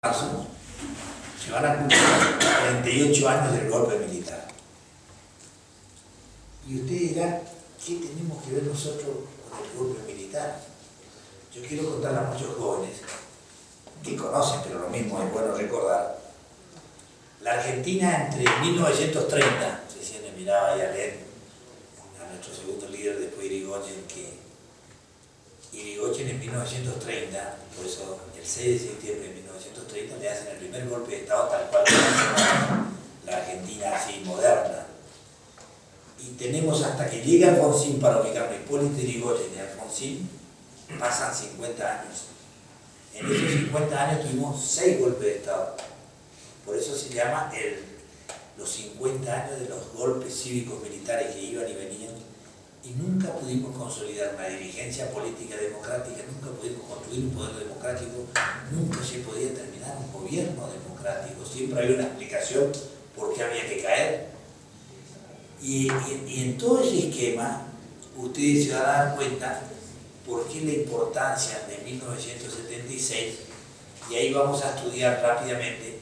marzo se van a cumplir 48 años del golpe militar. Y ustedes dirán, ¿qué tenemos que ver nosotros con el golpe militar? Yo quiero contarle a muchos jóvenes que conocen, pero lo mismo es bueno recordar. La Argentina entre 1930, recién me miraba ahí a leer a nuestro segundo líder después Irigoyen, que Irigoyen en 1930, por eso el 6 de septiembre de 1930 le hacen el primer golpe de Estado tal cual la Argentina así moderna. Y tenemos hasta que llega Alfonsín para ubicarlo, Hipólito Yrigoyen y Alfonsín, pasan 50 años. En esos 50 años tuvimos 6 golpes de Estado. Por eso se llama los 50 años de los golpes cívicos militares que iban y venían. Y nunca pudimos consolidar una dirigencia política democrática, nunca pudimos construir un poder democrático, nunca se podía terminar un gobierno democrático. Siempre había una explicación por qué había que caer. Y en todo ese esquema, ustedes se van a dar cuenta por qué la importancia de 1976, y ahí vamos a estudiar rápidamente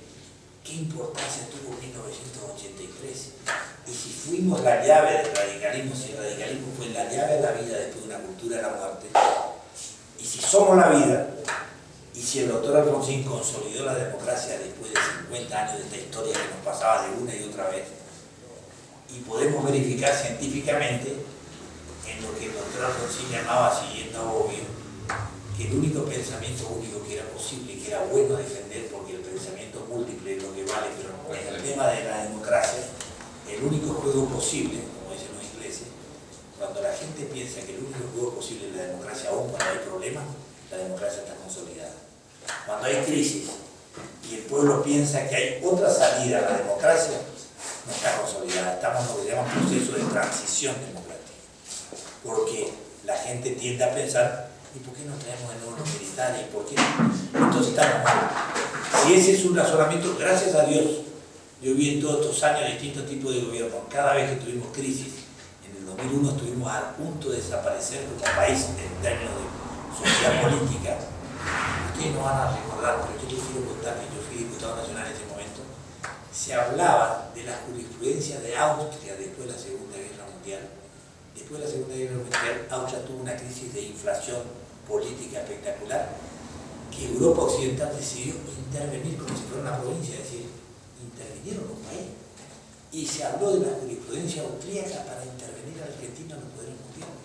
qué importancia tuvo 1983. Y si fuimos la llave del radicalismo, si el radicalismo fue la llave de la vida después de una cultura de la muerte, y si somos la vida, y si el doctor Alfonsín consolidó la democracia después de 50 años de esta historia que nos pasaba de una y otra vez, y podemos verificar científicamente en lo que el doctor Alfonsín llamaba, siguiendo a Bobbio, que el único pensamiento único que era posible y que era bueno defender, porque el pensamiento múltiple es lo que vale, pero en el tema de la democracia, el único juego posible, como dicen los ingleses, cuando la gente piensa que el único juego posible es la democracia, aún cuando hay problemas, la democracia está consolidada. Cuando hay crisis y el pueblo piensa que hay otra salida a la democracia, no está consolidada, estamos en lo que se llama un proceso de transición democrática. Porque la gente tiende a pensar, ¿y por qué no traemos de nuevo los militares? ¿Y por qué no? Entonces estamos mal. Si ese es un razonamiento, gracias a Dios, yo vi en todos estos años distintos tipos de gobiernos. Cada vez que tuvimos crisis, en el 2001 estuvimos a punto de desaparecer como país en términos de sociedad política. Ustedes no van a recordar, pero yo les quiero contar que yo fui diputado nacional en ese momento. Se hablaba de la jurisprudencia de Austria después de la Segunda Guerra Mundial. Después de la Segunda Guerra Mundial, Austria tuvo una crisis de inflación política espectacular que Europa Occidental decidió intervenir como si fuera una provincia, es decir, intervinieron un país. Y se habló de la jurisprudencia austríaca para intervenir a Argentina en los poderes mundiales.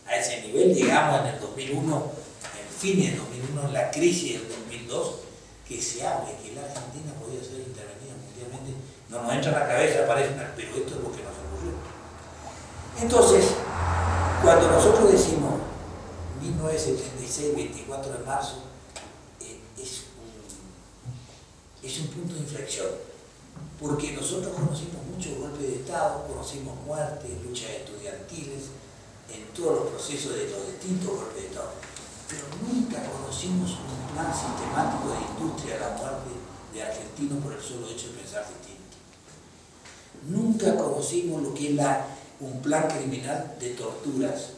A ese nivel llegamos en el 2001, en fin del 2001, en la crisis del 2002, que se hable que la Argentina podía ser intervenida mundialmente. No nos entra en la cabeza, parece, pero esto es lo que nos ocurrió. Entonces, cuando nosotros decimos 1976, 24 de marzo, es un punto de inflexión, porque nosotros conocimos muchos golpes de Estado, conocimos muertes, luchas estudiantiles, en todos los procesos de los distintos golpes de Estado, pero nunca conocimos un plan sistemático de industria de la muerte de argentinos por el solo hecho de pensar distinto. Nunca conocimos lo que es un plan criminal de torturas,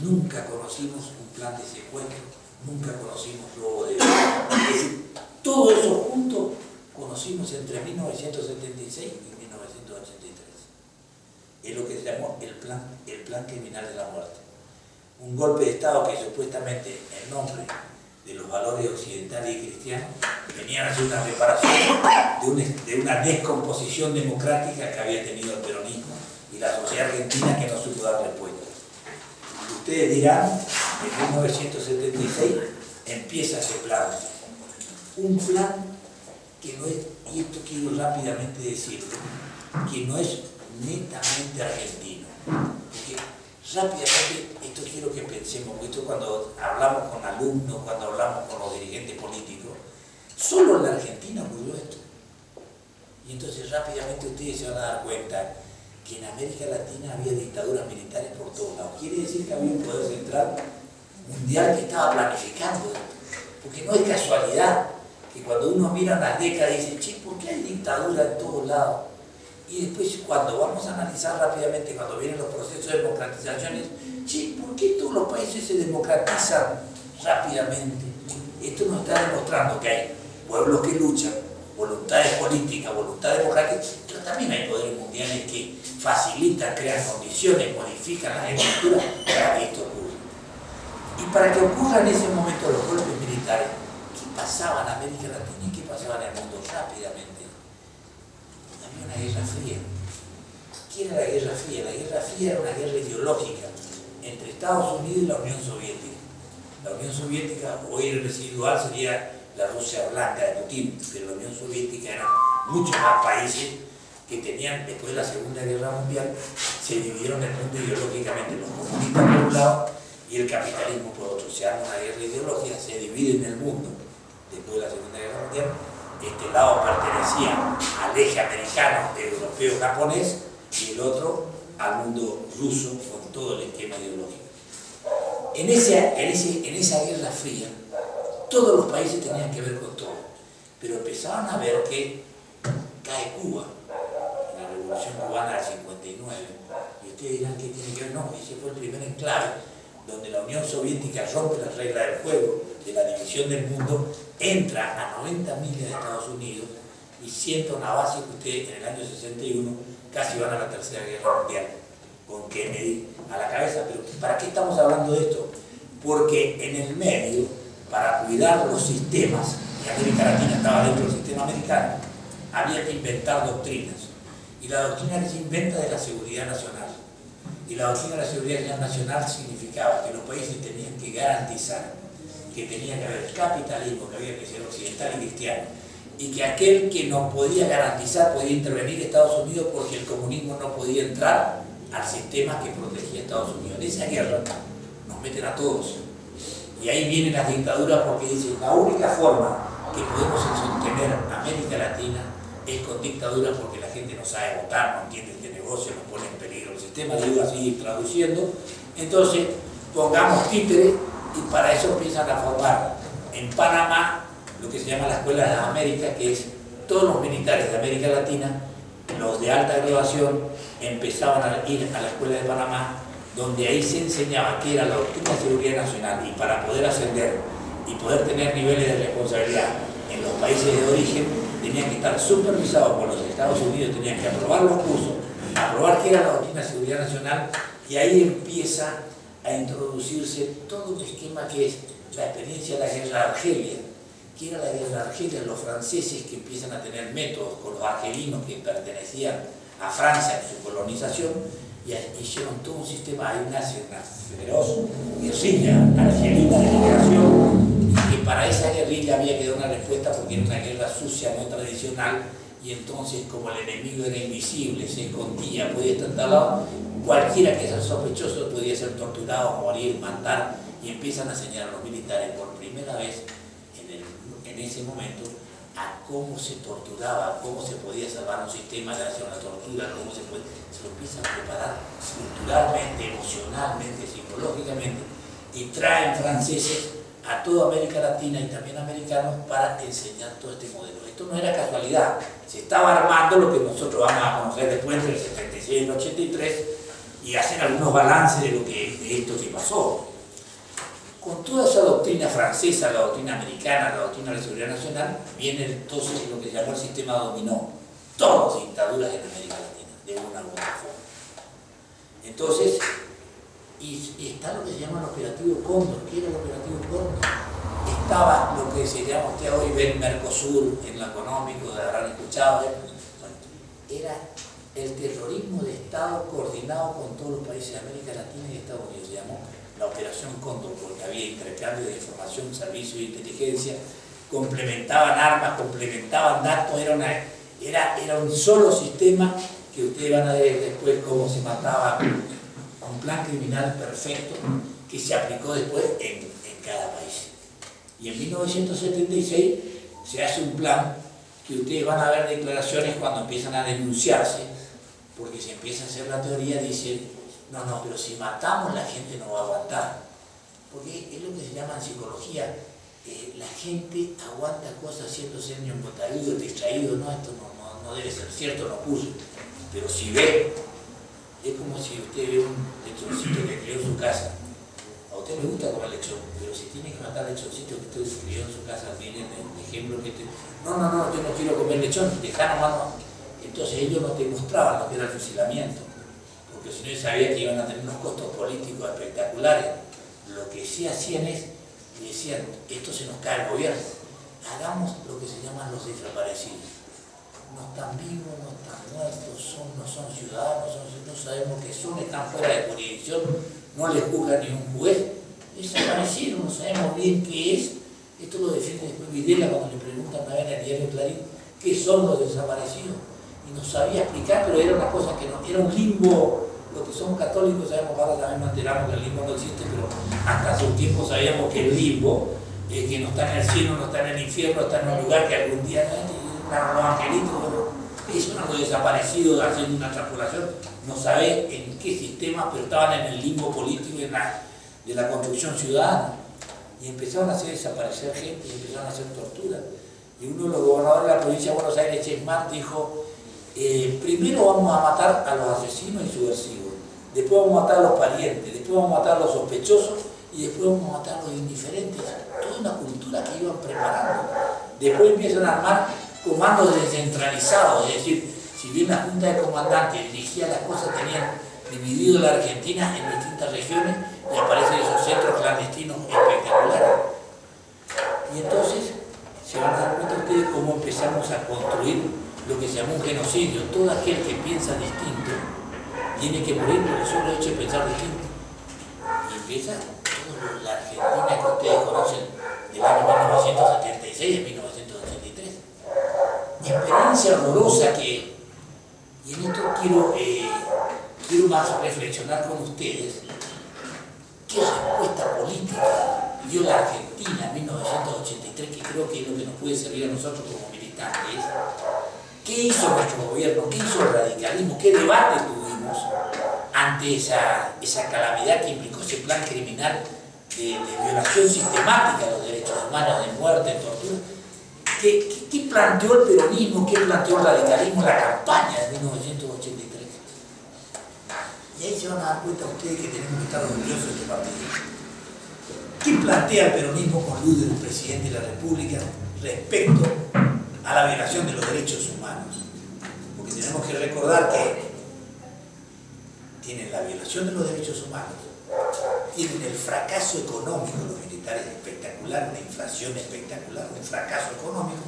nunca conocimos un plan de secuestro, nunca conocimos robo de vida. Es decir, todo eso junto conocimos entre 1976 y 1983. Es lo que se llamó el plan criminal de la muerte. Un golpe de Estado que supuestamente, en nombre de los valores occidentales y cristianos, venían a hacer una reparación de una descomposición democrática que había tenido el peronismo y la sociedad argentina que no supo dar respuesta. Ustedes dirán, en 1976 empieza ese plan. Un plan que no es, y esto quiero rápidamente decirlo, que no es netamente argentino. Porque rápidamente, esto quiero que pensemos, porque esto cuando hablamos con alumnos, cuando hablamos con los dirigentes políticos, solo en la Argentina ocurrió esto. Y entonces rápidamente ustedes se van a dar cuenta que en América Latina había dictaduras militares por todos lados. Quiere decir que había un poder central mundial que estaba planificando, porque no es casualidad que cuando uno mira las décadas dice, che, ¿por qué hay dictadura en todos lados? Y después cuando vamos a analizar rápidamente, cuando vienen los procesos de democratizaciones, che, ¿por qué todos los países se democratizan rápidamente? Esto nos está demostrando que hay pueblos que luchan, voluntades políticas, voluntades democráticas, pero también hay poderes mundiales que facilitan, crean condiciones, modifican las estructuras para que esto ocurra. Y para que ocurran en ese momento los golpes militares, ¿qué pasaba en América Latina y qué pasaba en el mundo rápidamente? Había una guerra fría. ¿Qué era la Guerra Fría? La Guerra Fría era una guerra ideológica entre Estados Unidos y la Unión Soviética. La Unión Soviética, hoy el residual sería la Rusia blanca de Putin, pero la Unión Soviética eran muchos más países que tenían, después de la Segunda Guerra Mundial, se dividieron el mundo ideológicamente, los comunistas por un lado y el capitalismo por otro. Se arma una guerra ideológica, se divide en el mundo después de la Segunda Guerra Mundial. Este lado pertenecía al eje americano, europeo, japonés, y el otro al mundo ruso con todo el esquema ideológico. En esa Guerra Fría, todos los países tenían que ver con todo, pero empezaban a ver que cae Cuba, en la Revolución Cubana del 59, y ustedes dirán que tiene que ver, no, ese fue el primer enclave donde la Unión Soviética rompe las reglas del juego de la división del mundo, entra a 90 millas de Estados Unidos y sienta una base que ustedes en el año 61 casi van a la Tercera Guerra Mundial, con Kennedy a la cabeza. Pero ¿para qué estamos hablando de esto? Porque en el medio, para cuidar los sistemas, y América Latina estaba dentro del sistema americano, había que inventar doctrinas. Y la doctrina que se inventa es la seguridad nacional. Y la doctrina de la seguridad nacional significaba que los países tenían que garantizar que tenía que haber capitalismo, que había que ser occidental y cristiano, y que aquel que no podía garantizar podía intervenir Estados Unidos porque el comunismo no podía entrar al sistema que protegía a Estados Unidos. En esa guerra nos meten a todos. Y ahí vienen las dictaduras porque dicen la única forma que podemos sostener América Latina es con dictaduras porque la gente no sabe votar, no entiende este negocio, nos pone en peligro el sistema, digo así traduciendo. Entonces pongamos títeres y para eso empiezan a formar en Panamá lo que se llama la Escuela de las Américas, que es todos los militares de América Latina, los de alta graduación, empezaban a ir a la Escuela de Panamá, donde ahí se enseñaba qué era la doctrina de seguridad nacional, y para poder ascender y poder tener niveles de responsabilidad en los países de origen, tenían que estar supervisados por los Estados Unidos, tenían que aprobar los cursos, aprobar qué era la doctrina de seguridad nacional, y ahí empieza a introducirse todo un esquema que es la experiencia de la guerra de Argelia. ¿Qué era la guerra de Argelia? Los franceses que empiezan a tener métodos con los argelinos que pertenecían a Francia en su colonización, y hicieron todo un sistema. Ahí nace una feroz guerrilla argelina de liberación, y que para esa guerrilla había que dar una respuesta porque era una guerra sucia, no tradicional, y entonces como el enemigo era invisible, se escondía, podía estar tal lado, cualquiera que sea sospechoso podía ser torturado, morir, matar, y empiezan a enseñar a los militares por primera vez en ese momento a cómo se torturaba, cómo se podía salvar un sistema gracias a la tortura, cómo se lo empiezan a preparar culturalmente, emocionalmente, psicológicamente, y traen franceses a toda América Latina y también americanos para enseñar todo este modelo. Esto no era casualidad, se estaba armando lo que nosotros vamos a conocer después entre el 76 y el 83 y hacer algunos balances de esto que pasó. Con toda esa doctrina francesa, la doctrina americana, la doctrina de la seguridad nacional, viene entonces lo que se llamó el sistema dominó. Todas dictaduras en América Latina, de una u otra forma. Entonces, y está lo que se llama el operativo Cóndor. ¿Qué era el operativo Cóndor? Estaba lo que se llama, usted hoy ve el Mercosur en lo económico, habrán escuchado. Bueno, era el terrorismo de Estado coordinado con todos los países de América Latina y Estados Unidos. Se llamó la Operación Cóndor, porque había intercambio de información, servicios de inteligencia, complementaban armas, complementaban datos, era un solo sistema que ustedes van a ver después cómo se mataba, un plan criminal perfecto que se aplicó después en cada país. Y en 1976 se hace un plan que ustedes van a ver declaraciones cuando empiezan a denunciarse, porque se empieza a hacer la teoría, dicen, no, pero si matamos la gente no va a aguantar. Porque es lo que se llama en psicología, la gente aguanta cosas siendo embotadido, distraído, no, esto no debe ser cierto, no ocurre. Pero si ve, es como si usted ve un lechoncito que creó su casa. A usted le gusta comer lechón, pero si tiene que matar lechoncito que usted describió en su casa, miren el ejemplo que te... No, yo no quiero comer lechón, dejá nomás. Entonces ellos no te mostraban lo que era el fusilamiento, porque si no ellos sabían que iban a tener unos costos políticos espectaculares. Lo que sí hacían es, decían, esto se nos cae el gobierno, hagamos lo que se llaman los desaparecidos. No están vivos, no están muertos, no son ciudadanos, no sabemos qué son, están fuera de jurisdicción, no les juzga ni un juez, desaparecieron, no sabemos bien qué es. Esto lo defiende después Videla cuando le preguntan a ver en el diario Clarín qué son los desaparecidos. Y no sabía explicar, pero era una cosa que no, era un limbo. Los que somos católicos sabemos, ahora también nos enteramos que el limbo no existe, pero hasta hace un tiempo sabíamos que el limbo, que no está en el cielo, no está en el infierno, está en un lugar que algún día están los angelitos, bueno, eso eran los desaparecidos haciendo una transpolación, no sabe en qué sistema, pero estaban en el limbo político de la construcción ciudadana. Y empezaron a hacer desaparecer gente, y empezaron a hacer tortura. Y uno de los gobernadores de la provincia de Buenos Aires, Chesmar, dijo: primero vamos a matar a los asesinos y subversivos, después vamos a matar a los parientes, después vamos a matar a los sospechosos y después vamos a matar a los indiferentes. Toda una cultura que iban preparando. Después empiezan a armar comandos descentralizados, es decir, si bien la Junta de Comandantes dirigía las cosas, tenían dividido la Argentina en distintas regiones y aparecen esos centros clandestinos espectaculares. Y entonces se van a dar cuenta ustedes cómo empezamos a construir lo que se llama un genocidio. Todo aquel que piensa distinto tiene que morir por el solo hecho de pensar distinto. Y empieza la Argentina que ustedes conocen del año 1976 a 1983. Experiencia horrorosa que, y en esto quiero más reflexionar con ustedes, qué respuesta política dio la Argentina en 1983, que creo que es lo que nos puede servir a nosotros como militantes. ¿Qué hizo nuestro gobierno? ¿Qué hizo el radicalismo? ¿Qué debate tuvimos ante esa calamidad que implicó ese plan criminal de violación sistemática de los derechos humanos, de muerte, de tortura? ¿Qué planteó el peronismo? ¿Qué planteó el radicalismo en la campaña de 1983? Y ahí se van a dar cuenta ustedes que tenemos que estar orgullosos de este partido. ¿Qué plantea el peronismo con luz del presidente de la República respecto a la violación de los derechos humanos? Porque tenemos que recordar que tienen la violación de los derechos humanos, tienen el fracaso económico de los militares espectacular, una inflación espectacular, un fracaso económico,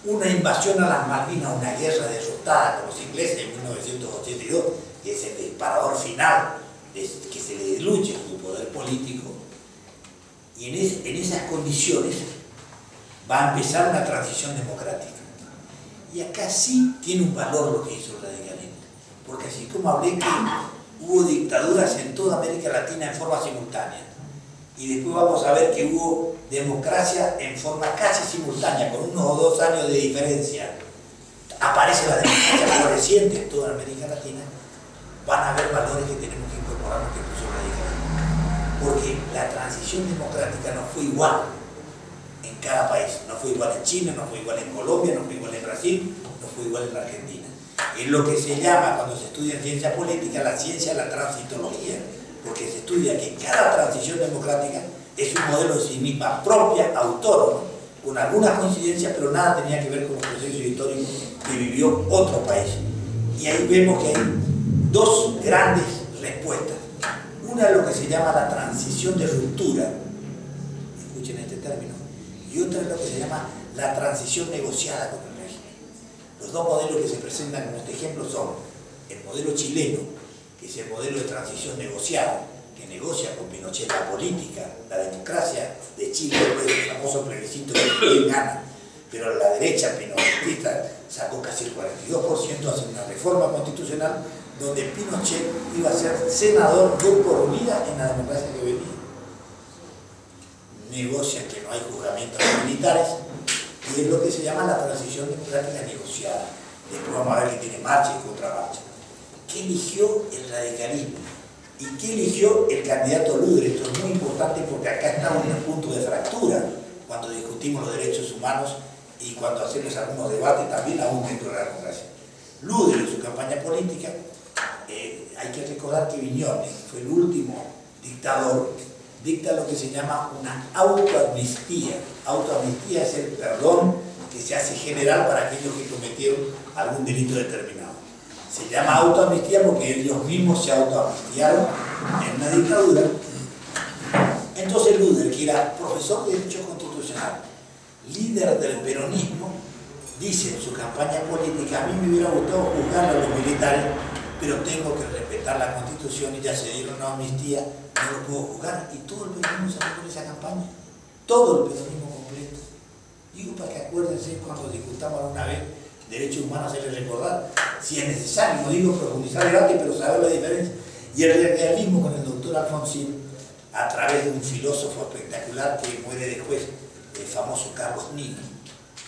una invasión a las Malvinas, una guerra derrotada con los ingleses en 1982, que es el disparador final, que se le diluye su poder político. Y en esas condiciones va a empezar una transición democrática. Y acá sí tiene un valor lo que hizo el radicalismo, porque así como hablé que hubo dictaduras en toda América Latina en forma simultánea, y después vamos a ver que hubo democracia en forma casi simultánea, con 1 o 2 años de diferencia, aparece la democracia floreciente en toda América Latina, van a haber valores que tenemos que incorporar que puso el radicalismo. Porque la transición democrática no fue igual en cada país, no fue igual en Chile, no fue igual en Colombia, no fue igual en Brasil, no fue igual en la Argentina. Es lo que se llama, cuando se estudia ciencia política, la ciencia de la transitología, porque se estudia que cada transición democrática es un modelo de sí misma propia, autónomo, con algunas coincidencias, pero nada tenía que ver con los procesos históricos que vivió otro país. Y ahí vemos que hay 2 grandes respuestas. Una es lo que se llama la transición de ruptura, escuchen este término, y otra es lo que se llama la transición negociada con el régimen. Los 2 modelos que se presentan en este ejemplo son el modelo chileno, que es el modelo de transición negociada, que negocia con Pinochet la política, la democracia de Chile, después del famoso plebiscito que gana, pero la derecha pinochetista sacó casi el 42%, hace una reforma constitucional donde Pinochet iba a ser senador de por vida en la democracia que venía. Negocian que no hay juzgamientos militares, y es lo que se llama la transición democrática negociada. Después vamos a ver que tiene marcha y contramarcha. ¿Qué eligió el radicalismo? ¿Y qué eligió el candidato Luder? Esto es muy importante porque acá estamos en un punto de fractura cuando discutimos los derechos humanos y cuando hacemos algunos debates también aún dentro de la democracia. Luder en su campaña política, hay que recordar que Viñones fue el último dictador dicta lo que se llama una autoamnistía. Autoamnistía es el perdón que se hace general para aquellos que cometieron algún delito determinado. Se llama autoamnistía porque ellos mismos se autoamnistiaron en una dictadura. Entonces Luder, que era profesor de Derecho Constitucional, líder del peronismo, dice en su campaña política: a mí me hubiera gustado juzgar a los militares, pero tengo que respetar la Constitución y ya se dieron una amnistía, no lo puedo juzgar. Y todo el peronismo salió por esa campaña, todo el peronismo completo. Digo para que acuérdense cuando discutamos alguna vez derechos humanos, hacerles recordar, si es necesario, no digo profundizar el debate, pero saber la diferencia. Y el realismo con el doctor Alfonsín, a través de un filósofo espectacular que muere después, el famoso Carlos Nino,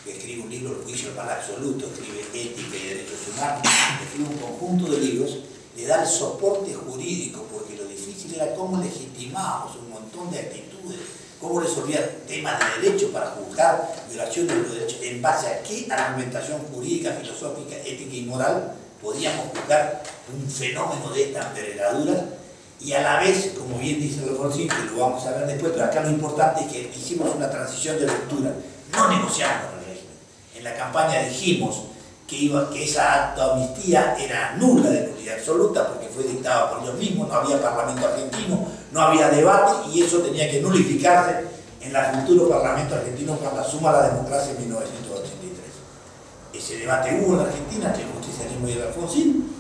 que escribe un libro, El juicio del mal absoluto, escribe Ética y Derechos Humanos, escribe un conjunto de libros, le da el soporte jurídico, porque lo difícil era cómo legitimábamos un montón de actitudes, cómo resolvían temas de derecho para juzgar violaciones de los derechos, en base a qué argumentación jurídica, filosófica, ética y moral podíamos juzgar un fenómeno de esta envergadura. Y a la vez, como bien dice Alfonsín, que lo vamos a ver después, pero acá lo importante es que hicimos una transición de lectura, no negociamos con el régimen. En la campaña dijimos que esa amnistía era nula, de nulidad absoluta, porque fue dictada por ellos mismos, no había parlamento argentino, no había debate, y eso tenía que nulificarse en el futuro parlamento argentino cuando asuma la democracia en 1983. Ese debate hubo en la Argentina entre el justicialismo y el Alfonsín.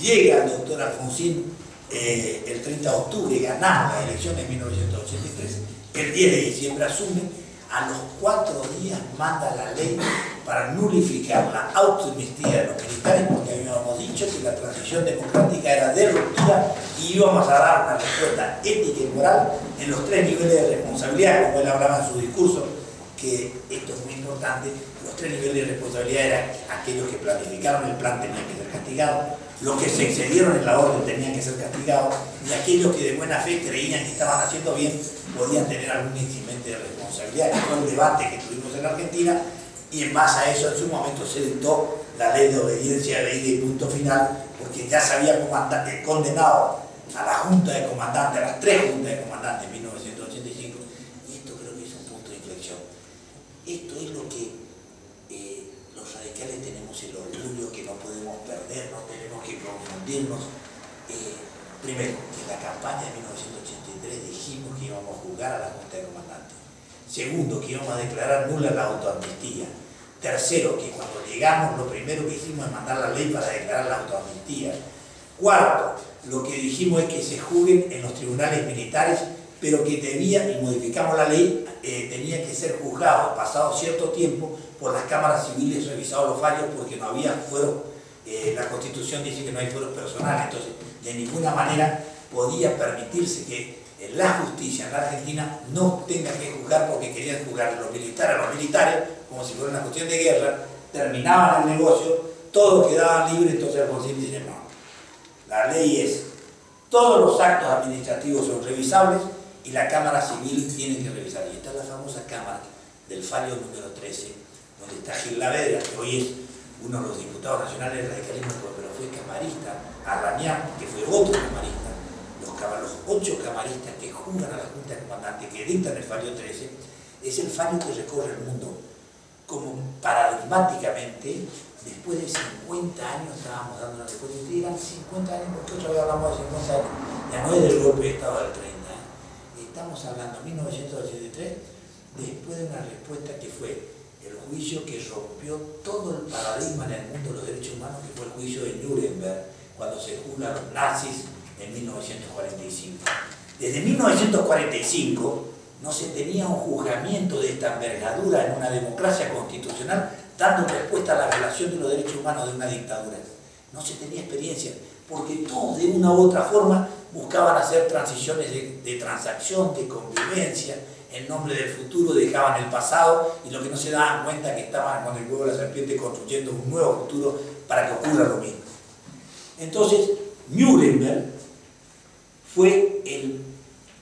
Llega el doctor Alfonsín el 30 de octubre, ganamos las elecciones en 1983, el 10 de diciembre asume, a los 4 días manda la ley para nulificar la autoamnistía de los militares, porque habíamos dicho que la transición democrática era de ruptura y íbamos a dar una respuesta ética y moral en los 3 niveles de responsabilidad, como él hablaba en su discurso, que esto es muy importante. Los 3 niveles de responsabilidad eran aquellos que planificaron el plan tenían que ser castigados, los que se excedieron en la orden tenían que ser castigados, y aquellos que de buena fe creían que estaban haciendo bien podían tener algún eximente de responsabilidad, que fue el debate que tuvimos en Argentina, y en base a eso en su momento se dictó la ley de obediencia, ley de punto final, porque ya se había condenado a la Junta de Comandantes, a las 3 juntas de comandantes en 1985, y esto creo que es un punto de inflexión. Esto es lo que los radicales tenemos, el orgullo que no podemos perder, no tenemos que confundirnos. Primero, en la campaña de 1983 dijimos que íbamos a juzgar a la Junta de Comandantes. Segundo, que íbamos a declarar nula la autoamnistía. Tercero, que cuando llegamos lo primero que hicimos es mandar la ley para declarar la autoamnistía. Cuarto, lo que dijimos es que se juzguen en los tribunales militares, pero que debía, y modificamos la ley, tenía que ser juzgado pasado cierto tiempo por las cámaras civiles revisados los fallos, porque no había fueros. La Constitución dice que no hay fueros personales, entonces de ninguna manera podía permitirse que la justicia en la Argentina no tenga que juzgar, porque querían juzgar a los militares como si fuera una cuestión de guerra, terminaban el negocio, todos quedaban libres. Entonces Alfonsín dice: no, la ley es, todos los actos administrativos son revisables y la Cámara Civil tiene que revisar. Y está la famosa Cámara del fallo número 13, donde está Gil Lavedra, que hoy es uno de los diputados nacionales del radicalismo, pero fue camarista, Arrañán, que fue otro camarista, los 8 camaristas que juzgan a la Junta de Comandantes, que dictan el fallo 13, es el fallo que recorre el mundo. Como paradigmáticamente, después de 50 años estábamos dando una respuesta, y digan 50 años, porque otra vez hablamos de 50 años, ya no es del golpe de Estado del 30, estamos hablando de 1983, después de una respuesta que fue el juicio que rompió todo el paradigma en el mundo de los derechos humanos, que fue el juicio de Nuremberg, cuando se juzgan los nazis en 1945. Desde 1945 no se tenía un juzgamiento de esta envergadura en una democracia constitucional dando respuesta a la violación de los derechos humanos de una dictadura. No se tenía experiencia, porque todos de una u otra forma buscaban hacer transiciones de transacción, de convivencia, en nombre del futuro dejaban el pasado, y lo que no se daban cuenta que estaban con el huevo de la serpiente construyendo un nuevo futuro para que ocurra lo mismo. Entonces, Nuremberg fue el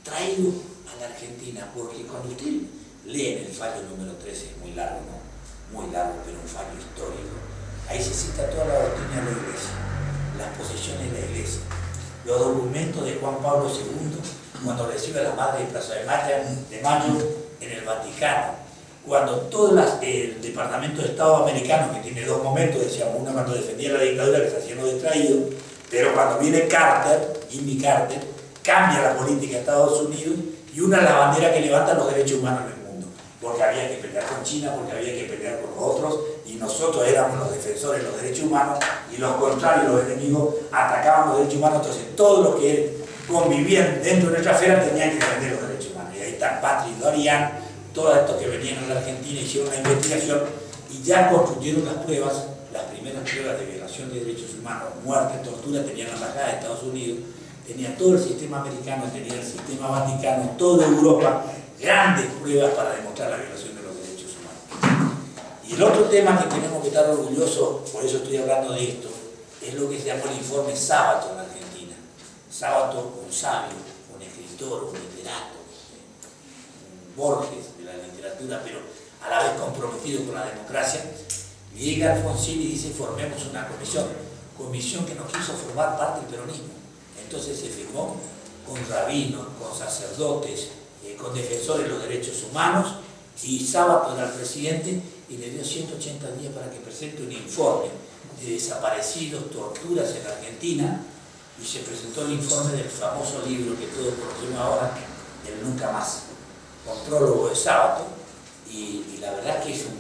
traído a la Argentina, porque cuando usted lee el fallo número 13, es muy largo, ¿no? Muy largo, pero un fallo histórico, ahí se cita toda la doctrina de la Iglesia, las posesiones de la Iglesia, los documentos de Juan Pablo II cuando recibe a la Madre de Plaza de Mayo en el Vaticano, cuando todo el Departamento de Estado americano, que tiene dos momentos, decíamos, uno cuando defendía la dictadura, que se hacía lo distraído, pero cuando viene Carter, Jimmy Carter, cambia la política de Estados Unidos y una la bandera que levanta los derechos humanos en el mundo, porque había que pelear con China, porque había que pelear con los otros, y nosotros éramos los defensores de los derechos humanos, y los contrarios, los enemigos, atacaban los derechos humanos. Entonces todos los que convivían dentro de nuestra esfera tenían que defender los derechos humanos, y ahí están Patrick Dorian, todos estos que venían a la Argentina, hicieron una investigación y ya construyeron las pruebas, las primeras pruebas de violación de derechos humanos, muerte, tortura, tenían la embajada de Estados Unidos, tenía todo el sistema americano, tenía el sistema vaticano, toda Europa, grandes pruebas para demostrar la violación de los derechos humanos. Y el otro tema que tenemos que estar orgullosos, por eso estoy hablando de esto, es lo que se llamó el informe Sábato en la Argentina. Sábato, un sabio, un escritor, un literato, un Borges de la literatura, pero a la vez comprometido con la democracia, llega Alfonsín y dice: formemos una comisión que no quiso formar parte del peronismo. Entonces se firmó con rabinos, con sacerdotes, con defensores de los derechos humanos, y Sábato era el presidente y le dio 180 días para que presente un informe de desaparecidos, torturas en Argentina, y se presentó el informe del famoso libro que todos conocemos ahora, El Nunca Más, con prólogo de Sábato, y la verdad que es un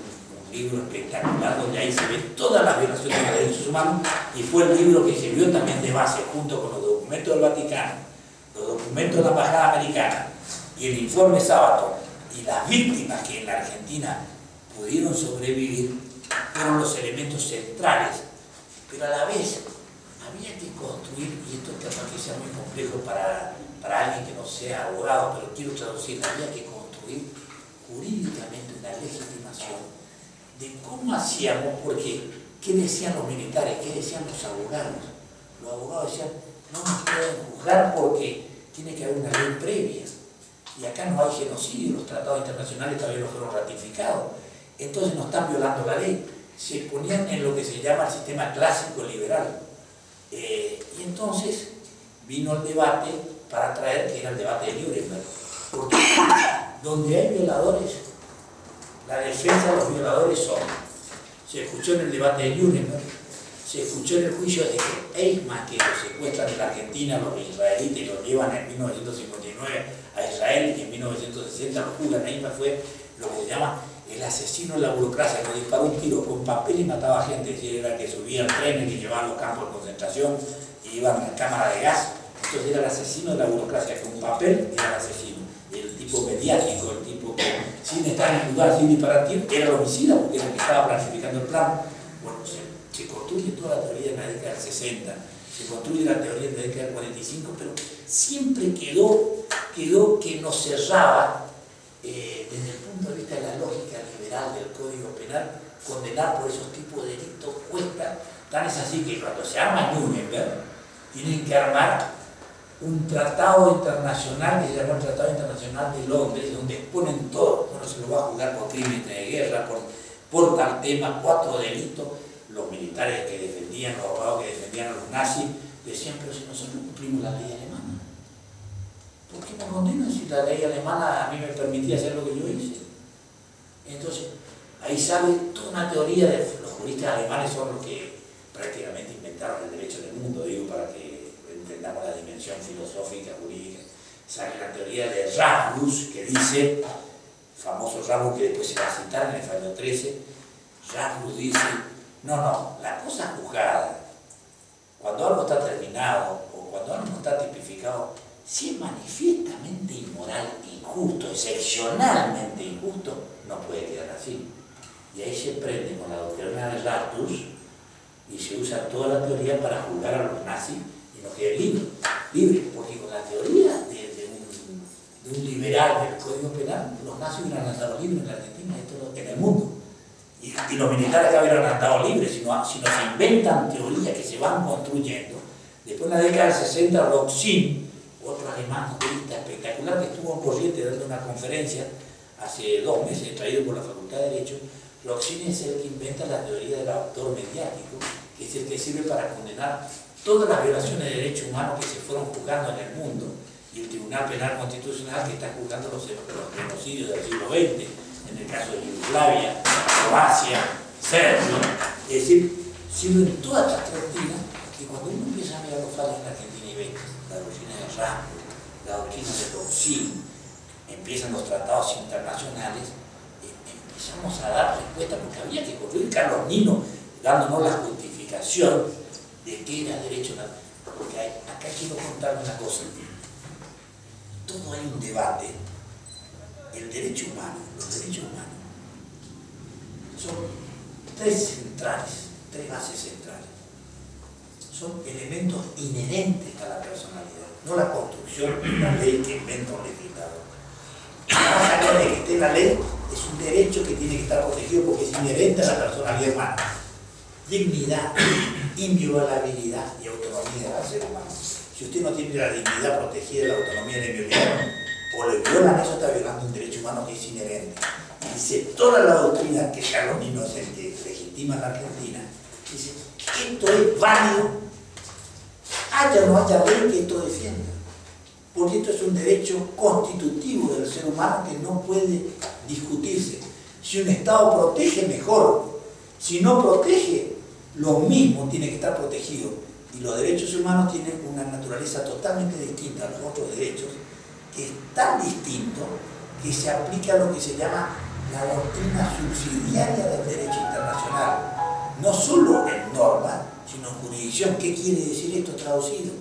libro espectacular donde ahí se ven todas las violaciones de los derechos humanos, y fue el libro que sirvió también de base junto con los documentos del Vaticano, los documentos de la Embajada Americana y el informe Sábato, y las víctimas que en la Argentina pudieron sobrevivir, fueron los elementos centrales. Pero a la vez había que construir, y esto capaz que sea muy complejo para alguien que no sea abogado, pero quiero traducir, había que construir jurídicamente una legitimación de cómo hacíamos, porque ¿qué decían los militares? ¿Qué decían los abogados? Los abogados decían: no nos pueden juzgar porque tiene que haber una ley previa, y acá no hay genocidio, los tratados internacionales todavía no fueron ratificados, entonces no están violando la ley. Se ponían en lo que se llama el sistema clásico liberal, y entonces vino el debate para traer, que era el debate de Nuremberg, porque donde hay violadores, la defensa de los violadores son, se escuchó en el debate de Nuremberg, se escuchó en el juicio de Eichmann, que los secuestran en la Argentina los israelitas y los llevan en 1959 a Israel, y en 1960 los juzgan. Eichmann fue lo que se llama el asesino de la burocracia, que disparó un tiro con papel y mataba gente, es decir, era que subían trenes, que llevaban los campos de concentración y iban a la cámara de gas. Entonces era el asesino de la burocracia, con un papel era el asesino. El tipo mediático, el tipo que sin estar en el lugar, sin disparar tiro, era el homicida, porque era el que estaba planificando el plan. Bueno, se construye toda la teoría en la década del 60, se construye la teoría en la década del 45, pero siempre quedó que nos cerraba, desde el punto de vista de la lógica liberal del Código Penal, condenar por esos tipos de delitos cuesta. Tan es así que cuando se arma Nuremberg, tienen que armar un tratado internacional que se llama el Tratado Internacional de Londres, donde exponen todo. Bueno, se lo va a juzgar por crímenes de guerra, por tal tema, 4 delitos. Los militares que defendían, los abogados que defendían a los nazis, decían: pero si nosotros cumplimos la ley alemana, ¿por qué me condenan si la ley alemana a mí me permitía hacer lo que yo hice? Entonces, ahí sale toda una teoría de los juristas alemanes, son los que prácticamente inventaron el derecho del mundo, digo, para que entendamos la dimensión filosófica, jurídica. Sale la teoría de Rasmus, que dice, famoso Rasmus que después se va a citar en el fallo 13, Rasmus dice: no, la cosa juzgada, cuando algo está terminado o cuando algo está tipificado, si es manifiestamente inmoral, injusto, excepcionalmente injusto, no puede quedar así. Y ahí se prende con la doctrina de Rasmus y se usa toda la teoría para juzgar a los nazis y no quede libre, porque con la teoría de un liberal del Código Penal, los nazis hubieran andado libres en la Argentina y en el mundo. Y los militares ya hubieran andado libres, sino se inventan teorías que se van construyendo. Después en la década del 60, Roxin, otro alemán jurista espectacular, que estuvo en Corrientes dando una conferencia hace 2 meses, traído por la Facultad de Derecho. Roxin es el que inventa la teoría del autor mediático, que es el que sirve para condenar todas las violaciones de derechos humanos que se fueron juzgando en el mundo, y el Tribunal Penal Constitucional que está juzgando los genocidios del siglo XX, en el caso de Yugoslavia, Croacia, Serbia. Es decir, sino en todas estas doctrinas, que cuando uno empieza a mirar los fallos en Argentina y ve la doctrina de Ramos, la doctrina de Doxin, empiezan los tratados internacionales, empezamos a dar respuesta, porque había que construir Carlos Nino dándonos la justificación de que era derecho natural. Porque acá quiero contar una cosa. Todo hay un debate. El derecho humano, los derechos humanos, son tres bases centrales. Son elementos inherentes a la personalidad, no la construcción de una ley que inventa un legislador. Más allá de que esté en la ley, es un derecho que tiene que estar protegido porque es inherente a la personalidad humana. Dignidad, inviolabilidad y autonomía del ser humano. Si usted no tiene la dignidad protegida, la autonomía y la inviolabilidad, o le violan, eso está violando un derecho humano que es inherente. Y dice, toda la doctrina que Carlos Nino es el que legitima en la Argentina, dice, esto es válido, haya o no haya ley que esto defienda. Porque esto es un derecho constitutivo del ser humano que no puede discutirse. Si un Estado protege, mejor. Si no protege, lo mismo tiene que estar protegido. Y los derechos humanos tienen una naturaleza totalmente distinta a los otros derechos, que es tan distinto que se aplica lo que se llama la doctrina subsidiaria del derecho internacional. No solo en norma, sino en jurisdicción. ¿Qué quiere decir esto traducido?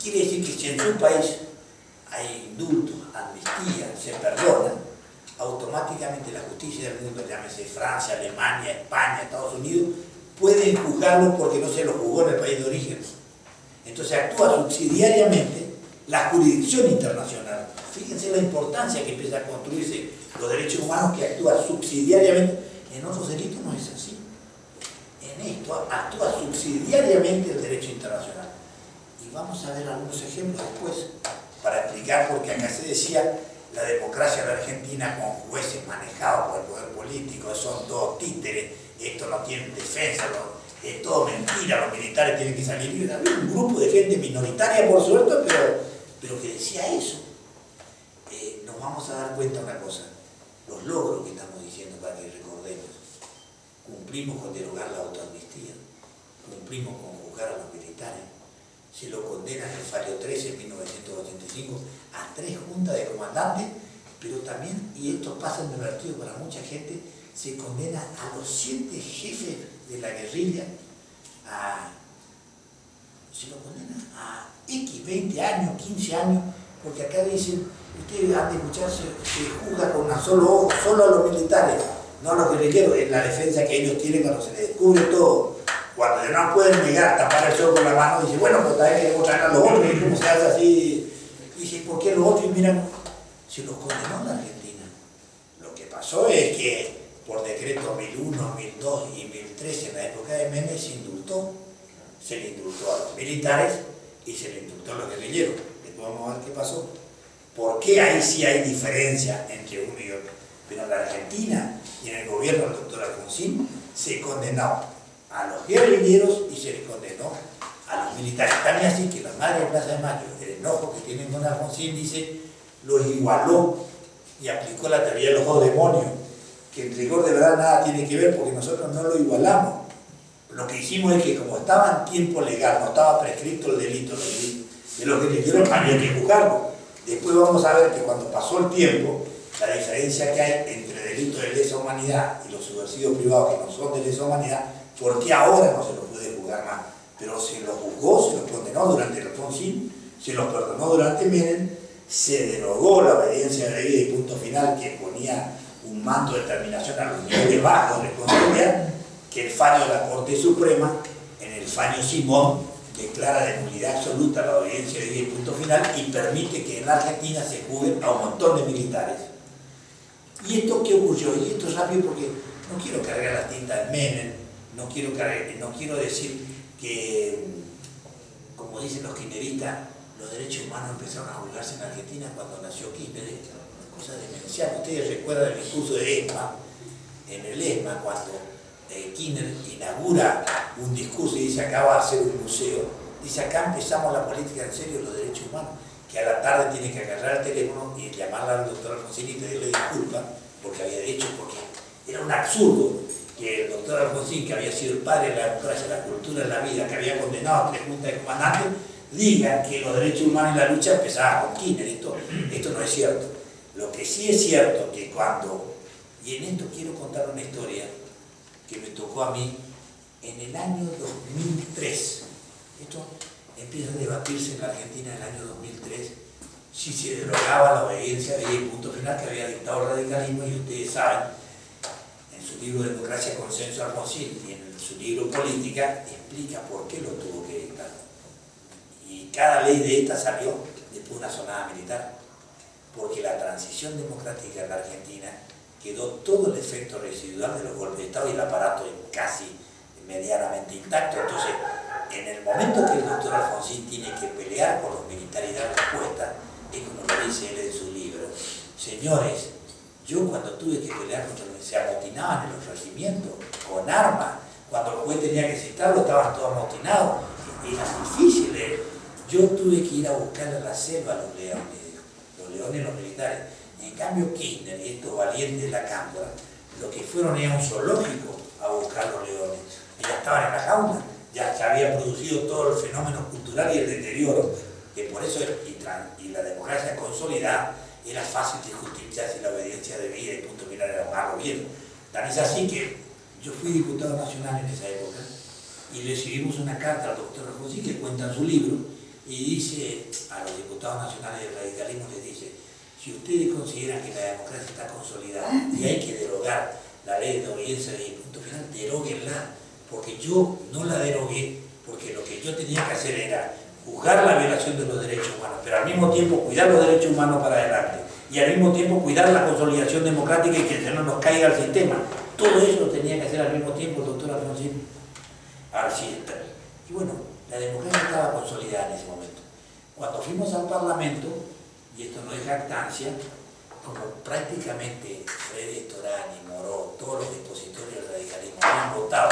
Quiere decir que si en su país hay indultos, amnistía, se perdona, automáticamente la justicia del mundo, llámese Francia, Alemania, España, Estados Unidos, pueden juzgarlo porque no se lo juzgó en el país de origen. Entonces actúa subsidiariamente la jurisdicción internacional. Fíjense la importancia que empieza a construirse los derechos humanos, que actúa subsidiariamente. En otros delitos no es así. En esto actúa subsidiariamente el derecho internacional. Y vamos a ver algunos ejemplos después para explicar, porque acá se decía la democracia de la Argentina con jueces manejados por el poder político, son todos títeres, esto no tiene defensa, es todo mentira, los militares tienen que salir libres. Había un grupo de gente minoritaria, por suerte, pero que decía eso. Nos vamos a dar cuenta de una cosa, los logros que estamos diciendo para que recordemos. Cumplimos con derogar la autoamnistía, cumplimos con juzgar a los militares, se lo condena en el fallo 13 en 1985 a 3 juntas de comandantes, pero también, y esto pasa inadvertido para mucha gente, se condena a los 7 jefes de la guerrilla, se lo condena a X 20 años, 15 años, porque acá dicen, ustedes han de escuchar, se juzga con un solo ojo, solo a los militares, no a los guerrilleros, es la defensa que ellos tienen cuando se les descubre todo. Cuando no pueden negar, tapar el sol con la mano, dice, bueno, pues también queremos traer a los otros, y cómo se hace así. Dice, ¿por qué los otros? Miran, se los condenó en la Argentina. Lo que pasó es que por decreto 1001, 1002 y 1013, en la época de Menem, se indultó. Se le indultó a los militares y se le indultó a los guerrilleros. Después vamos a ver qué pasó. ¿Por qué ahí sí hay diferencia entre uno y otro? Pero en la Argentina y en el gobierno del doctor Alfonsín se condenó a los guerrilleros y se les condenó a los militares. También así que la madre de Plaza de Mayo, el enojo que tienen con Alfonsín, dice, los igualó y aplicó la teoría de los dos demonios, que en rigor de verdad nada tiene que ver porque nosotros no lo igualamos. Lo que hicimos es que como estaba en tiempo legal, no estaba prescrito el delito de los guerrilleros, había que juzgarlo. Después vamos a ver que cuando pasó el tiempo, la diferencia que hay entre delitos de lesa humanidad y los subversivos privados que no son de lesa humanidad, ¿por qué ahora no se los puede juzgar más? Pero se los juzgó, se los condenó durante el Alfonsín, se los perdonó durante Menem, se derogó la obediencia de ley de punto final que ponía un manto de determinación a los niveles bajos de responsabilidad, que el fallo de la Corte Suprema, en el fallo Simón, declara de nulidad absoluta la obediencia de ley de punto final y permite que en la Argentina se juzguen a un montón de militares. ¿Y esto qué ocurrió? Y esto es rápido porque no quiero cargar la tinta en Menem, no quiero decir que, como dicen los kirchneristas, los derechos humanos empezaron a juzgarse en Argentina cuando nació Kirchner. Una cosa demencial. Ustedes recuerdan el discurso de ESMA, en el ESMA, cuando Kirchner inaugura un discurso y dice, acá va a ser un museo, dice, acá empezamos la política en serio de los derechos humanos. que a la tarde tiene que agarrar el teléfono y llamarla al doctor Alfonsín y pedirle disculpas porque había dicho, porque era un absurdo que el doctor Alfonsín, que había sido el padre de la democracia, la cultura de la vida, que había condenado a 3 juntas de comandantes, diga que los derechos humanos y la lucha empezaban con Kirchner. Esto no es cierto. Lo que sí es cierto que cuando, y en esto quiero contar una historia que me tocó a mí en el año 2003. Esto empieza a debatirse en la Argentina en el año 2003 si se derogaba la obediencia de punto final que había dictado el radicalismo, y ustedes saben, en su libro Democracia, Consenso, Alfonsín, y en su libro Política, explica por qué lo tuvo que dictar. Y cada ley de esta salió después de una sonada militar, porque la transición democrática en la Argentina quedó todo el efecto residual de los golpes de Estado y el aparato casi medianamente intacto. Entonces, en el momento que el doctor Alfonsín tiene que pelear por los militares y dar respuesta, es como lo dice él en su libro: señores, yo cuando tuve que pelear contra los que se amotinaban en los regimientos con armas, cuando el juez tenía que citarlo estaban todos amotinados, era difícil, yo tuve que ir a buscar a la selva a los leones los militares. En cambio Kirchner y estos valientes de la Cámara, lo que fueron era un zoológico a buscar los leones, y ya estaban en la jaula, ya se había producido todo el fenómeno cultural y el deterioro, que por eso, y la democracia consolidada, era fácil de justificarse la obediencia debida y punto final era más gobierno. Tan es así que yo fui diputado nacional en esa época y recibimos una carta al doctor Alfonsín que cuenta en su libro y dice a los diputados nacionales del radicalismo, les dice: si ustedes consideran que la democracia está consolidada y hay que derogar la ley de obediencia y punto final, deróguenla, porque yo no la derogué, porque lo que yo tenía que hacer era juzgar la violación de los derechos humanos, pero al mismo tiempo cuidar los derechos humanos para adelante, y al mismo tiempo cuidar la consolidación democrática y que no nos caiga el sistema. Todo eso lo tenía que hacer al mismo tiempo el doctor Alfonsín. Y bueno, la democracia estaba consolidada en ese momento. Cuando fuimos al Parlamento, y esto no es jactancia, como prácticamente Freddy Storani, Moró, todos los expositores del radicalismo habían votado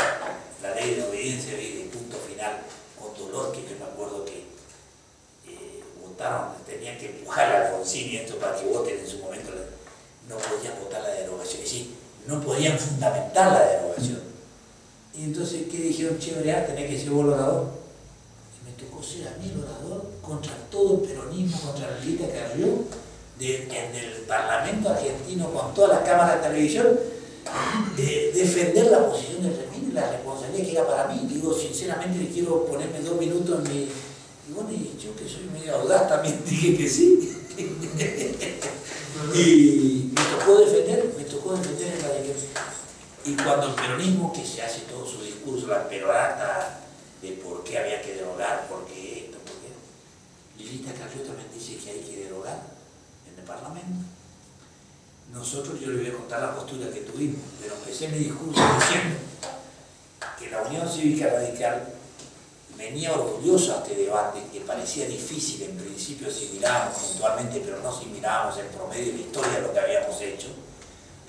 la ley de obediencia y punto final con dolor, que yo me acuerdo que votaron, tenían que empujar a Alfonsín y esto para que voten en su momento, no podían votar la derogación, es decir, no podían fundamentar la derogación. Y entonces, ¿qué dijeron? Chévere, tenés que ser vos el orador. Y me tocó ser a mí el orador contra todo el peronismo, contra la Lilita Carrió, en el Parlamento argentino, con todas las cámaras de televisión, defender la posición del régimen y la responsabilidad que era para mí. Digo, sinceramente, le quiero ponerme 2 minutos en mi... Y bueno, y yo que soy medio audaz también dije que sí. Y me tocó defender en la dirección. Y cuando el peronismo, que se hace todo su discurso, la perorata de por qué había que derogar, por qué esto, por qué... Lilita Carrió también dice que hay que derogar en el Parlamento. Nosotros, yo les voy a contar la postura que tuvimos, pero empecé mi discurso diciendo que la Unión Cívica Radical venía orgullosa a este debate, que parecía difícil en principio si mirábamos puntualmente, pero no si mirábamos en promedio la historia de lo que habíamos hecho,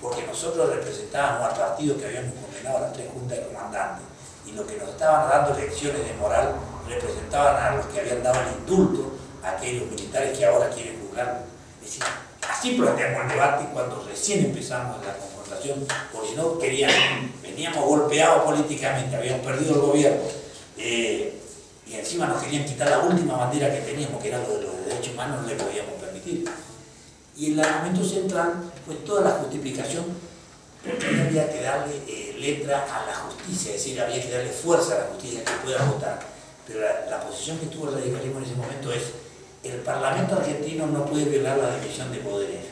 porque nosotros representábamos al partido que habíamos condenado a las 3 juntas de comandantes, y los que nos estaban dando lecciones de moral representaban a los que habían dado el indulto a aquellos militares que ahora quieren juzgar. Es decir, así planteamos el debate cuando recién empezamos la confrontación, porque si no veníamos golpeados políticamente, habíamos perdido el gobierno, y encima nos querían quitar la última bandera que teníamos, que era lo de los derechos humanos, no le podíamos permitir. Y el argumento central fue toda la justificación, porque había que darle letra a la justicia, es decir, había que darle fuerza a la justicia que pueda votar. Pero la posición que tuvo el radicalismo en ese momento es: el Parlamento argentino no puede violar la división de poderes,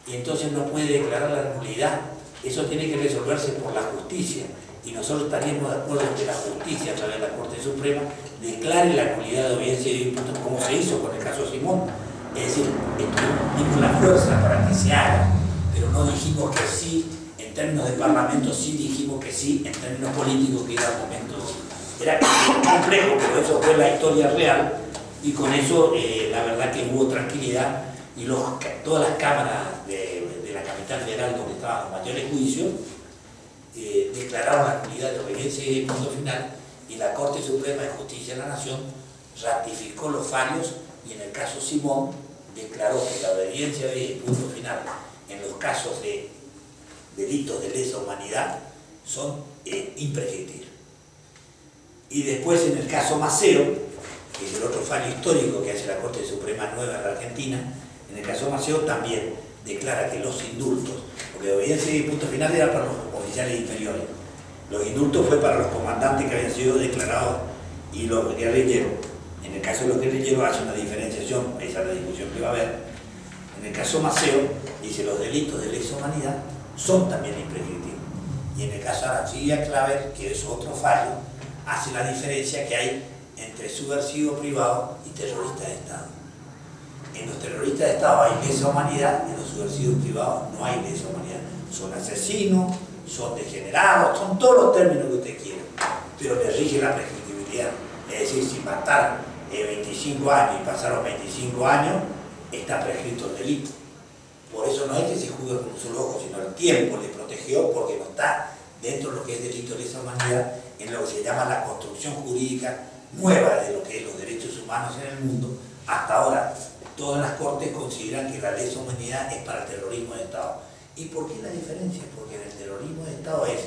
y entonces no puede declarar la nulidad. Eso tiene que resolverse por la justicia, y nosotros estaríamos de acuerdo en que la justicia, a través de la Corte Suprema, declare la nulidad de obediencia y impuestos, como se hizo con el caso Simón. Es decir, dimos la fuerza para que se haga, pero no dijimos que sí en términos de Parlamento, sí dijimos que sí en términos políticos, que era el momento. Era complejo, pero eso fue la historia real, y con eso la verdad que hubo tranquilidad, y todas las cámaras de la capital federal donde estaban los mayores juicios declararon la nulidad de obediencia y punto final, y la Corte Suprema de Justicia de la Nación ratificó los fallos y en el caso Simón declaró que la obediencia de punto final en los casos de delitos de lesa humanidad son imprescriptibles. Y después en el caso Maceo, que es el otro fallo histórico que hace la Corte Suprema Nueva en la Argentina, en el caso Maceo también declara que los indultos, porque la obediencia de punto final era para los oficiales inferiores, los indultos fue para los comandantes que habían sido declarados y los guerrilleros. En el caso de los guerrilleros hace una diferenciación, esa es la discusión que va a haber. En el caso Maceo dice los delitos de lesa humanidad son también imprescriptibles. Y en el caso Arancibia Claver, que es otro fallo, hace la diferencia que hay entre subversivo privado y terrorista de Estado. En los terroristas de Estado hay lesa humanidad, en los subversivos privados no hay lesa humanidad. Son asesinos, son degenerados, son todos los términos que usted quiera, pero le rige la prescriptibilidad. Es decir, si mataron 25 años y pasaron 25 años, está prescrito el delito. Por eso no es que se juzgue con un solo ojo, sino el tiempo le protegió porque no está dentro de lo que es delito de lesa humanidad, en lo que se llama la construcción jurídica nueva de lo que es los derechos humanos en el mundo. Hasta ahora, todas las cortes consideran que la lesa humanidad es para el terrorismo de Estado. ¿Y por qué la diferencia? Porque en el terrorismo de Estado es,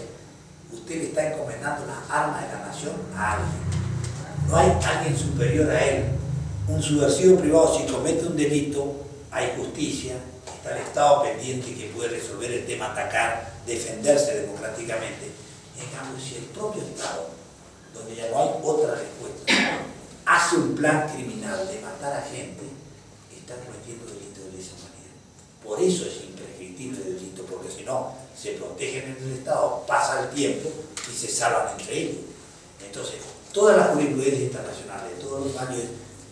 usted le está encomendando las armas de la nación a alguien. No hay alguien superior a él. Un subversivo privado, si comete un delito, hay justicia, está el Estado pendiente que puede resolver el tema, atacar, defenderse democráticamente. En cambio, si el propio Estado, donde ya no hay otra respuesta, hace un plan criminal de matar a gente, está cometiendo delito de lesa humanidad. Por eso es imprescriptible el delito, porque si no, se protegen en el Estado, pasa el tiempo y se salvan entre ellos. Entonces, toda la jurisprudencia internacional de todos los años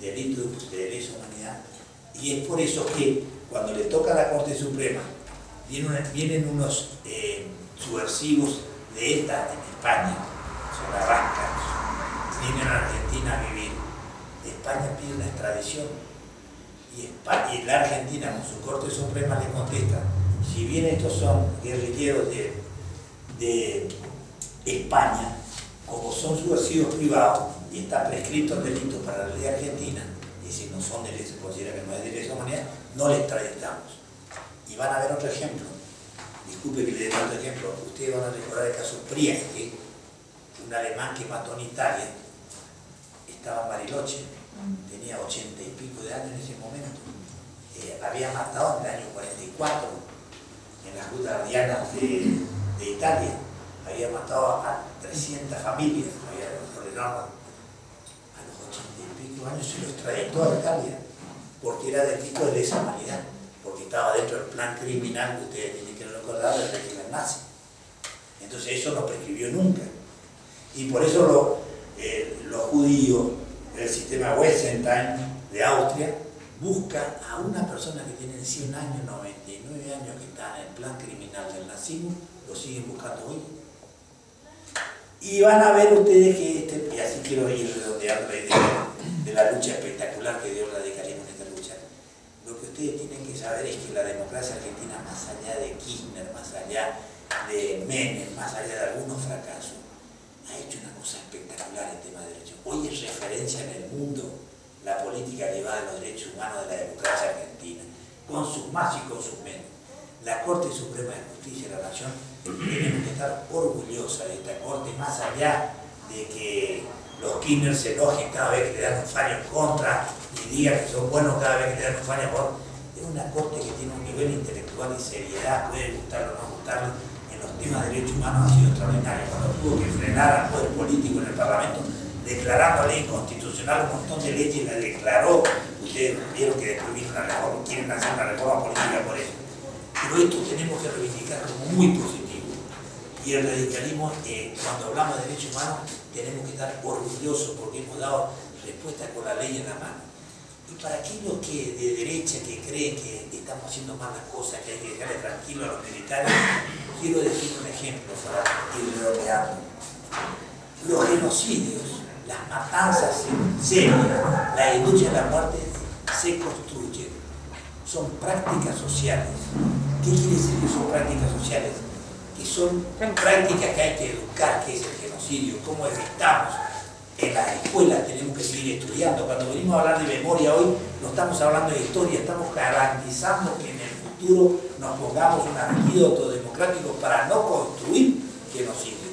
de delitos de lesa humanidad, y es por eso que cuando le toca a la Corte Suprema, vienen unos subversivos de ETA en España, son arrascas, vienen a Argentina a vivir. España pide una extradición y la Argentina con su Corte Suprema le contesta, si bien estos son guerrilleros de España, como son subversivos privados y está prescrito el delito para la ley argentina, es decir, no son de se considera que no es de lesa humanidad, no le extraditamos. Y van a ver otro ejemplo. Disculpe que le dé otro ejemplo. Ustedes van a recordar el caso Prienke, un alemán que mató en Italia, estaba en Bariloche, tenía 80 y pico de años en ese momento. Había matado en el año 44, en las rutas ardianas de Italia. Había matado a 300 familias, había ordenado. A los 80 y pico años se lo extraditó a Italia, porque era delito de lesa humanidad, porque estaba dentro del plan criminal que ustedes tienen que recordar del régimen nazi. Entonces eso no prescribió nunca. Y por eso los judíos del sistema Wessenstein de Austria buscan a una persona que tiene 100 años, 99 años, que está en el plan criminal del nazismo, lo siguen buscando hoy. Y van a ver ustedes que, y así quiero ir redondeando la idea de la lucha espectacular que dio el radicalismo en esta lucha. Lo que ustedes tienen que saber es que la democracia argentina, más allá de Kirchner, más allá de Menem, más allá de algunos fracasos, ha hecho una cosa espectacular en tema de derechos. Hoy es referencia en el mundo la política elevada de los derechos humanos de la democracia argentina, con sus más y con sus menos. La Corte Suprema de Justicia de la Nación, tenemos que estar orgullosa de esta Corte, más allá de que los Kirchner se enojen cada vez que le dan un fallo en contra y digan que son buenos cada vez que le dan un fallo a favor. Es una Corte que tiene un nivel intelectual y seriedad, puede gustarlo o no gustarlo, en los temas de derechos humanos ha sido extraordinario. Cuando tuvo que frenar al poder político en el Parlamento, declarando ley inconstitucional un montón de leyes, la declaró. Ustedes vieron que después vino una reforma, quieren hacer una reforma política por eso. Pero esto tenemos que reivindicar como muy positivo. Y el radicalismo, cuando hablamos de derechos humanos, tenemos que estar orgullosos porque hemos dado respuesta con la ley en la mano. Y para aquellos que de derecha que creen que estamos haciendo mal las cosas, que hay que dejarle tranquilo a los militares, quiero decir un ejemplo para ir redondeando. Los genocidios, las matanzas serias, la industria de la muerte se construyen. Son prácticas sociales. ¿Qué quiere decir que son prácticas sociales? Que son prácticas que hay que educar, que es el genocidio, cómo evitamos en las escuelas tenemos que seguir estudiando. Cuando venimos a hablar de memoria hoy, no estamos hablando de historia, estamos garantizando que en el futuro nos pongamos un antídoto democrático para no construir genocidio.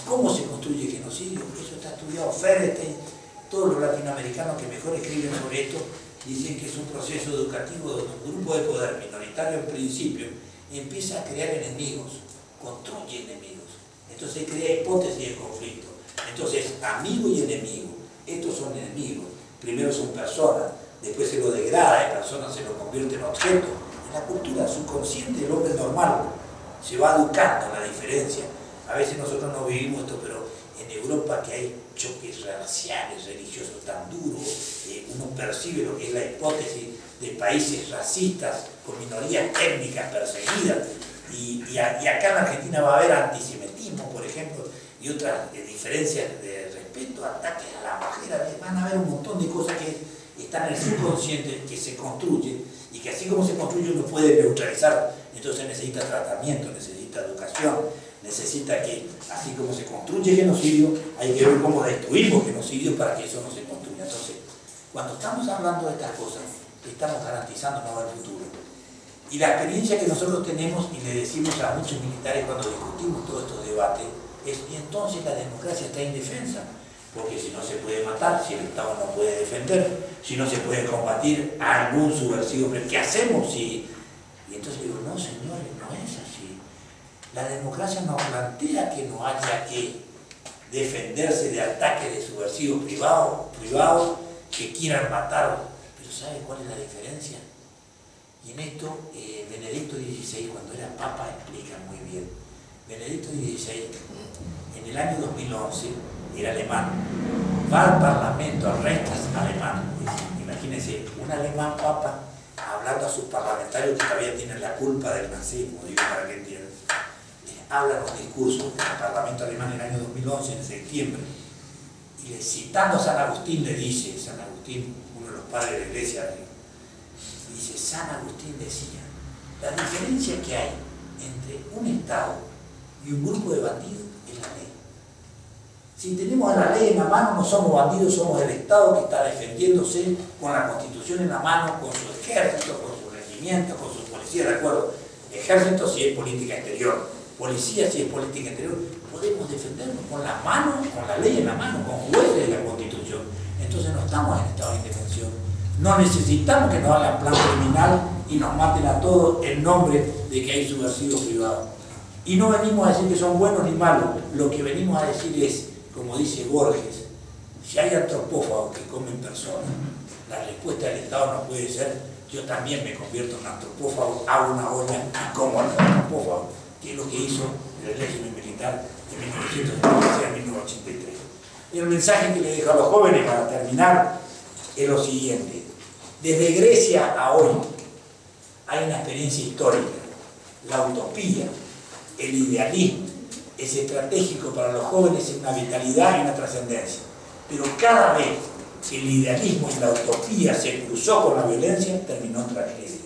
¿Cómo se construye genocidio? Eso está estudiado. Ferenstein, todos los latinoamericanos que mejor escriben sobre esto, dicen que es un proceso educativo donde un grupo de poder minoritario en principio empieza a crear enemigos, construye enemigos. Entonces crea hipótesis de conflicto. Entonces, amigo y enemigo, estos son enemigos. Primero son personas, después se lo degrada de personas, se lo convierte en objeto. En la cultura subconsciente del hombre normal se va educando la diferencia. A veces nosotros no vivimos esto, pero en Europa, que hay choques raciales, religiosos tan duros, uno percibe lo que es la hipótesis de países racistas con minorías étnicas perseguidas, y acá en Argentina va a haber antisemitismo, por ejemplo, y otras diferencias de respeto, ataques a la mujer, van a haber un montón de cosas que están en el subconsciente, que se construyen, y que así como se construye uno puede neutralizar. Entonces necesita tratamiento, necesita educación, necesita que, así como se construye genocidio, hay que ver cómo destruimos genocidio para que eso no se construya. Entonces, cuando estamos hablando de estas cosas, estamos garantizando no el futuro. Y la experiencia que nosotros tenemos, y le decimos a muchos militares cuando discutimos todos estos debates, es que entonces la democracia está indefensa, porque si no se puede matar, si el Estado no puede defender, si no se puede combatir a algún subversivo, ¿qué hacemos? Y entonces digo, no señores, no es así. La democracia nos plantea que no haya que defenderse de ataques de subversivos privados que quieran matar. Pero ¿sabe cuál es la diferencia? Y en esto, Benedicto XVI, cuando era Papa, explica muy bien. Benedicto XVI, en el año 2011, era alemán. Va al Parlamento, al Reichstag alemán. Imagínense, un alemán Papa hablando a sus parlamentarios que todavía tienen la culpa del nazismo, digo, para que entiendan. Habla los discursos en el Parlamento alemán en el año 2011, en septiembre, y citando a San Agustín, le dice, San Agustín, uno de los padres de la Iglesia, dice, San Agustín decía, la diferencia que hay entre un Estado y un grupo de bandidos es la ley. Si tenemos a la ley en la mano, no somos bandidos, somos el Estado que está defendiéndose con la Constitución en la mano, con su ejército, con su regimiento, con su policía, de acuerdo. Ejército si es política exterior, policía si es política exterior, podemos defendernos con la mano, con la ley en la mano, con jueces de la Constitución. Entonces no estamos en estado de indefensión. No necesitamos que nos hagan plan criminal y nos maten a todos en nombre de que hay subversivos privados. Y no venimos a decir que son buenos ni malos, lo que venimos a decir es, como dice Borges, si hay antropófagos que comen personas, la respuesta del Estado no puede ser, yo también me convierto en antropófago, hago una olla y como al antropófago, que es lo que hizo el régimen militar de 1976 a 1983. Y el mensaje que le dejo a los jóvenes para terminar es lo siguiente. Desde Grecia a hoy hay una experiencia histórica. La utopía, el idealismo, es estratégico para los jóvenes en una vitalidad y una trascendencia. Pero cada vez que el idealismo y la utopía se cruzó con la violencia, terminó en tragedia.